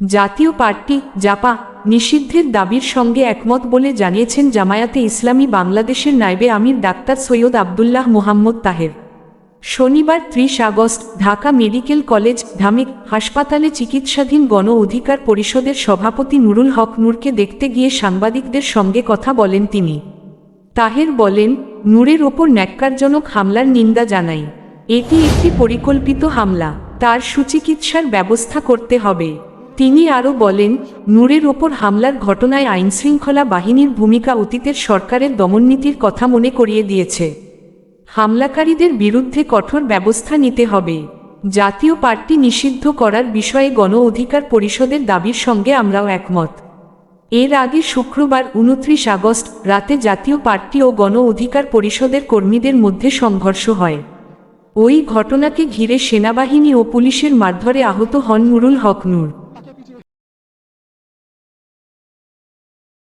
জাতীয় পার্টি জাপা নিষিদ্ধের দাবির সঙ্গে একমত বলে জানিয়েছেন জামায়াতে ইসলামী বাংলাদেশের নায়েবে আমির ডাক্তার সৈয়দ আবদুল্লাহ মোহাম্মদ তাহের। শনিবার ৩০ আগস্ট ঢাকা মেডিকেল কলেজ ঢামেক হাসপাতালে চিকিৎসাধীন গণ অধিকার পরিষদের সভাপতি নুরুল হক নূরকে দেখতে গিয়ে সাংবাদিকদের সঙ্গে কথা বলেন তিনি। তাহের বলেন, নূরের ওপর ন্যাক্কারজনক হামলার নিন্দা জানাই। এটি একটি পরিকল্পিত হামলা, তার সুচিকিৎসার ব্যবস্থা করতে হবে। তিনি আরও বলেন, নূরের ওপর হামলার ঘটনায় আইনশৃঙ্খলা বাহিনীর ভূমিকা অতীতের সরকারের দমননীতির কথা মনে করিয়ে দিয়েছে। হামলাকারীদের বিরুদ্ধে কঠোর ব্যবস্থা নিতে হবে। জাতীয় পার্টি নিষিদ্ধ করার বিষয়ে গণ অধিকার পরিষদের দাবির সঙ্গে আমরাও একমত। এর আগে শুক্রবার ২৯ আগস্ট রাতে জাতীয় পার্টি ও গণ অধিকার পরিষদের কর্মীদের মধ্যে সংঘর্ষ হয়। ওই ঘটনাকে ঘিরে সেনাবাহিনী ও পুলিশের মারধরে আহত হন নুরুল হক নূর।